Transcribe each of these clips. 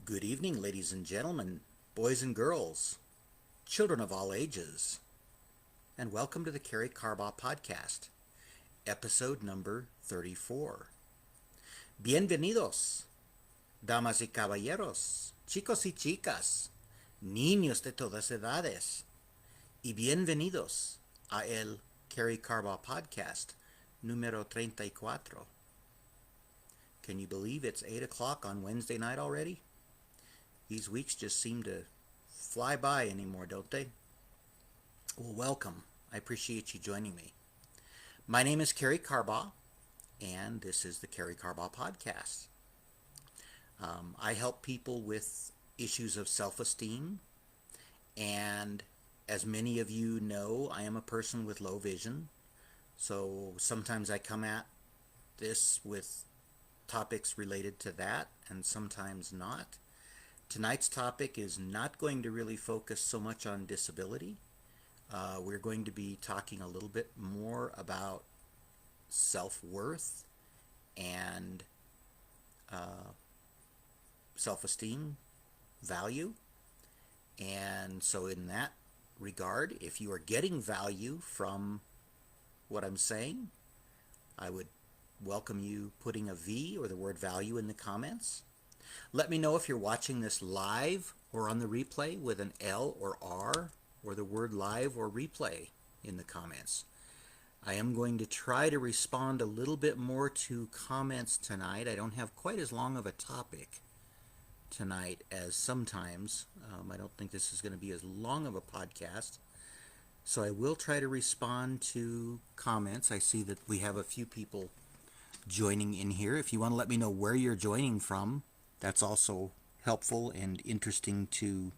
Good evening, ladies and gentlemen, boys and girls, children of all ages, and welcome to the Karey Carbaugh podcast, episode number 34. Bienvenidos, damas y caballeros, chicos y chicas, niños de todas edades, y bienvenidos a el Karey Carbaugh podcast número 34. Can you believe it's 8 o'clock on Wednesday night already? These weeks just seem to fly by anymore, don't they? Well, welcome. I appreciate you joining me. My name is Karey Carbaugh, and this is the Karey Carbaugh Podcast. I help people with issues of self-esteem, and as many of you know, I am a person with low vision, so sometimes I come at this with topics related to that, and sometimes not. Tonight's topic is not going to really focus so much on disability. We're going to be talking a little bit more about self-worth and self-esteem, value. And so in that regard, if you are getting value from what I'm saying, I would welcome you putting a V or the word value in the comments. Let me know if you're watching this live or on the replay with an L or R or the word live or replay in the comments. I am going to try to respond a little bit more to comments tonight. I don't have quite as long of a topic tonight as sometimes. I don't think this is going to be as long of a podcast. So I will try to respond to comments. I see that we have a few people joining in here. If you want to let me know where you're joining from, that's also helpful and interesting to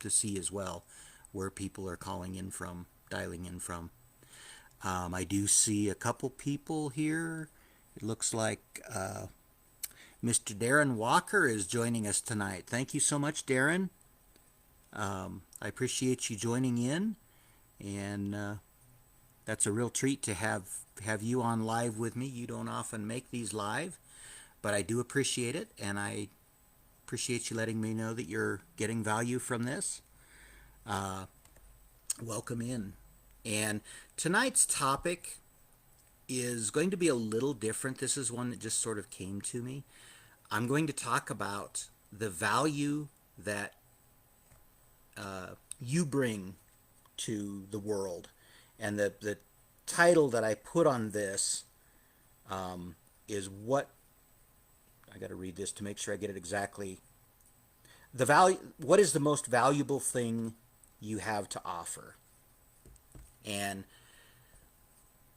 see as well, where people are calling in from, dialing in from. I do see a couple people here. It looks like Mr. Darren Walker is joining us tonight. Thank you so much, Darren. I appreciate you joining in, and that's a real treat to have you on live with me. You don't often make these live, but I do appreciate it, and I appreciate you letting me know that you're getting value from this. Welcome in. And tonight's topic is going to be a little different. This is one that just sort of came to me. I'm going to talk about the value that you bring to the world. And the title that I put on this is what, I got to read this to make sure I get it exactly. What is the most valuable thing you have to offer? And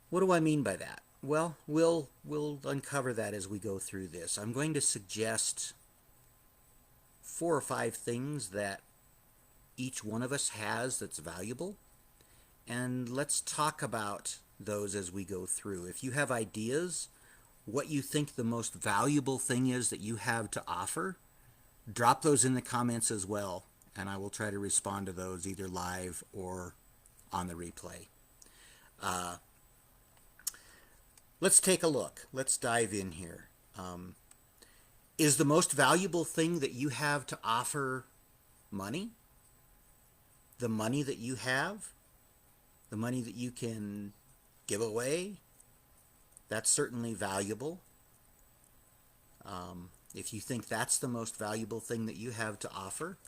what do I mean by that? Well, we'll uncover that as we go through this. I'm going to suggest 4 or 5 things that each one of us has that's valuable. And let's talk about those as we go through. If you have ideas, what you think the most valuable thing is that you have to offer, drop those in the comments as well, and I will try to respond to those either live or on the replay. Let's take a look. Let's dive in here. Is the most valuable thing that you have to offer money? The money that you have? The money that you can give away? That's certainly valuable. If you think that's the most valuable thing that you have to offer,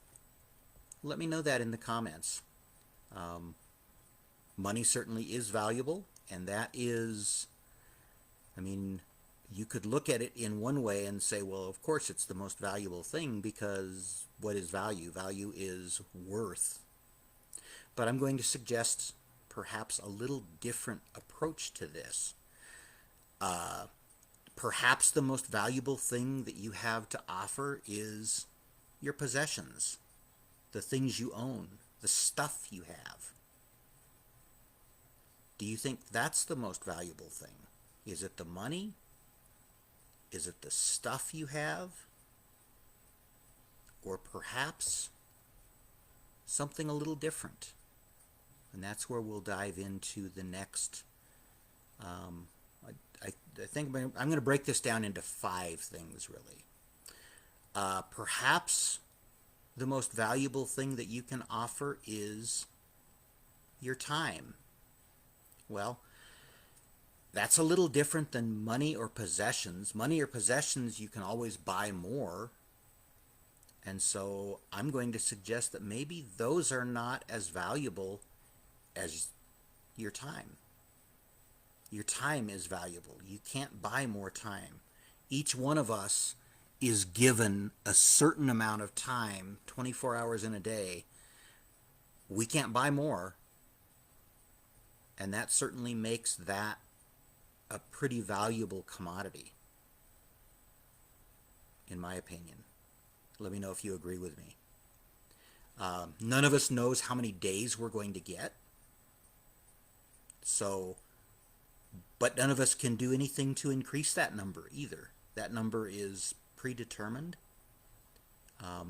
let me know that in the comments. Money certainly is valuable, and that is, you could look at it in one way and say, well, of course it's the most valuable thing, because what is value? Value is worth. But I'm going to suggest perhaps a little different approach to this. Perhaps the most valuable thing that you have to offer is your possessions, the things you own, the stuff you have. Do you think that's the most valuable thing? Is it the money? Is it the stuff you have? Or perhaps something a little different? And that's where we'll dive into the next I think I'm going to break this down into 5 things, really. Perhaps the most valuable thing that you can offer is your time. Well, that's a little different than money or possessions. Money or possessions, you can always buy more. And so I'm going to suggest that maybe those are not as valuable as your time. Your time is valuable. You can't buy more time. Each one of us is given a certain amount of time, 24 hours in a day. We can't buy more. And that certainly makes that a pretty valuable commodity, in my opinion. Let me know if you agree with me. None of us knows how many days we're going to get. But none of us can do anything to increase that number either. That number is predetermined.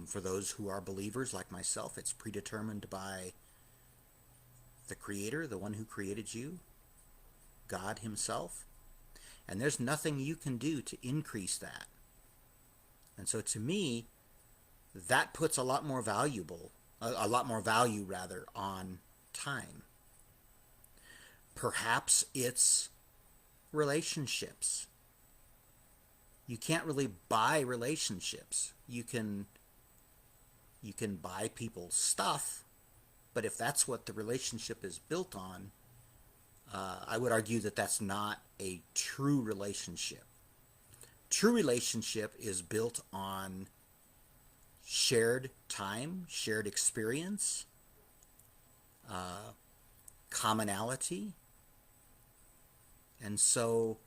For those who are believers like myself, it's predetermined by the Creator, the one who created you, God Himself. And there's nothing you can do to increase that. And so to me, that puts a lot more value on time. Perhaps it's relationships. You can't really buy relationships. You can buy people's stuff, but if that's what the relationship is built on, I would argue that that's not a true relationship. True relationship is built on shared time, shared experience, commonality. And so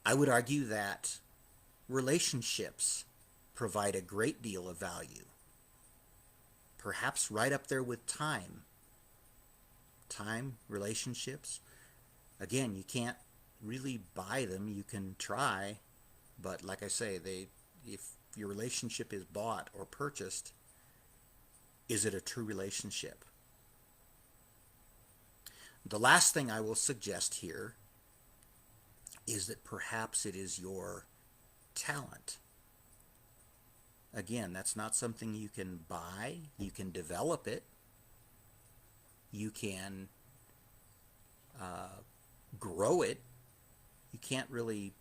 I would argue that relationships provide a great deal of value, perhaps right up there with time. Time, relationships. Again, you can't really buy them. You can try, but like I say, if your relationship is bought or purchased, is it a true relationship? The last thing I will suggest here is that perhaps it is your talent. Again, that's not something you can buy. You can develop it. You can grow it. You can't really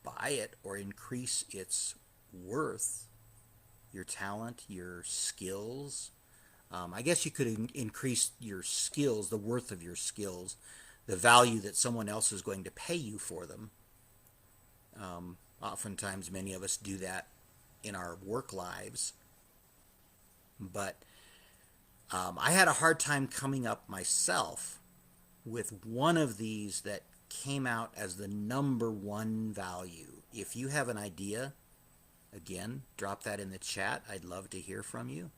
buy it or increase its worth, your talent, your skills. I guess you could increase your skills, the worth of your skills, the value that someone else is going to pay you for them. Oftentimes, many of us do that in our work lives. But I had a hard time coming up myself with one of these that came out as the number one value. If you have an idea, again, drop that in the chat. I'd love to hear from you.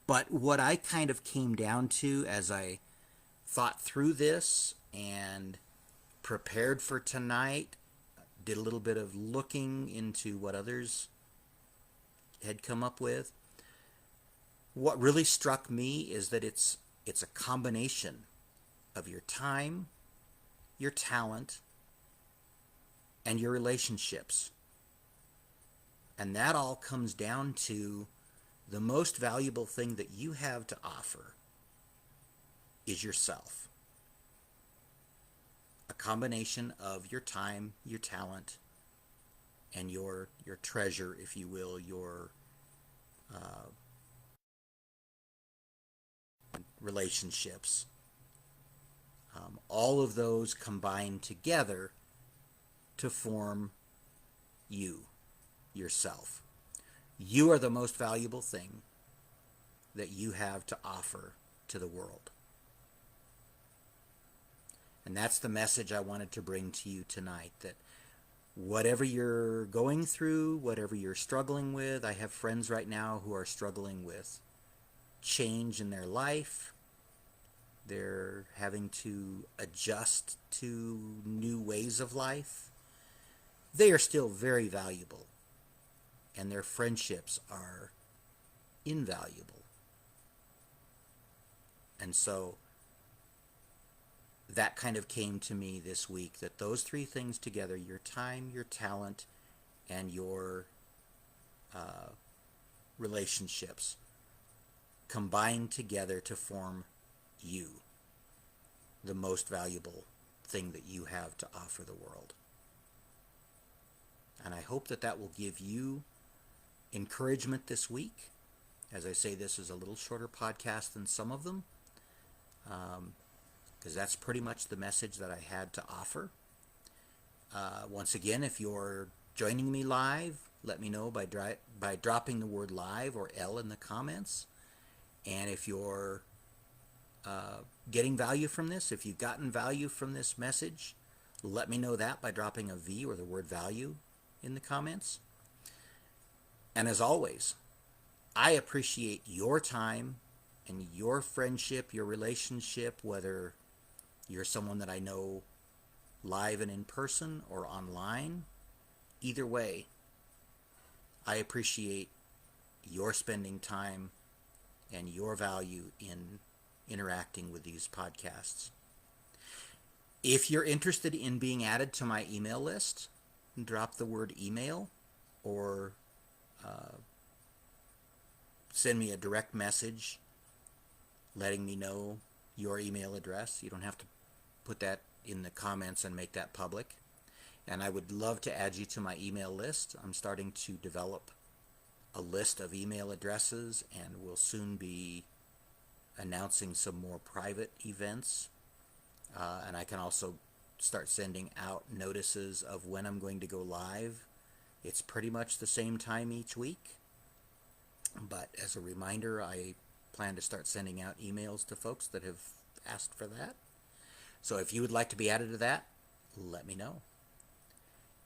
But what I kind of came down to as I thought through this and prepared for tonight, did a little bit of looking into what others had come up with. What really struck me is that it's a combination of your time, your talent, and your relationships. And that all comes down to the most valuable thing that you have to offer is yourself. A combination of your time, your talent, and your treasure, if you will, your relationships. All of those combine together to form you, yourself. You are the most valuable thing that you have to offer to the world. And that's the message I wanted to bring to you tonight, that whatever you're going through, whatever you're struggling with, I have friends right now who are struggling with change in their life. They're having to adjust to new ways of life. They are still very valuable, and their friendships are invaluable. And so that kind of came to me this week, that those three things together, your time, your talent, and your relationships, combine together to form you, the most valuable thing that you have to offer the world. And I hope that that will give you encouragement this week. As I say, this is a little shorter podcast than some of them, because that's pretty much the message that I had to offer. Once again, if you're joining me live, let me know by dropping the word live or L in the comments. And if you're getting value from this, if you've gotten value from this message, let me know that by dropping a V or the word value in the comments. And as always, I appreciate your time and your friendship, your relationship, whether you're someone that I know live and in person or online. Either way, I appreciate your spending time and your value in interacting with these podcasts. If you're interested in being added to my email list, drop the word email or send me a direct message letting me know your email address. You don't have to put that in the comments and make that public. And I would love to add you to my email list. I'm starting to develop a list of email addresses, and we'll soon be announcing some more private events. And I can also start sending out notices of when I'm going to go live. It's pretty much the same time each week. But as a reminder, I plan to start sending out emails to folks that have asked for that. So if you would like to be added to that, let me know.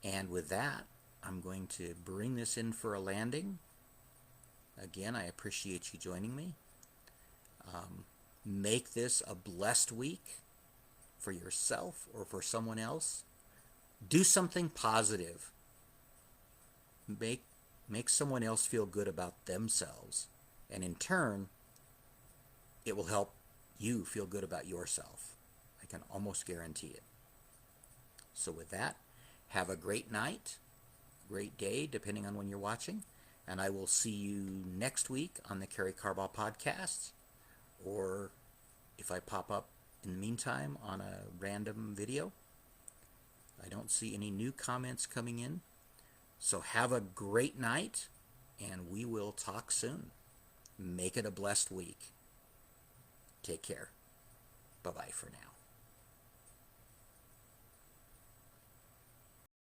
And with that, I'm going to bring this in for a landing. Again, I appreciate you joining me. Make this a blessed week for yourself or for someone else. Do something positive. Make someone else feel good about themselves. And in turn, it will help you feel good about yourself. I can almost guarantee it. So with that, have a great night, great day, depending on when you're watching. And I will see you next week on the Karey Carbaugh podcast, or if I pop up in the meantime on a random video. I don't see any new comments coming in. So have a great night, and we will talk soon. Make it a blessed week. Take care. Bye-bye for now.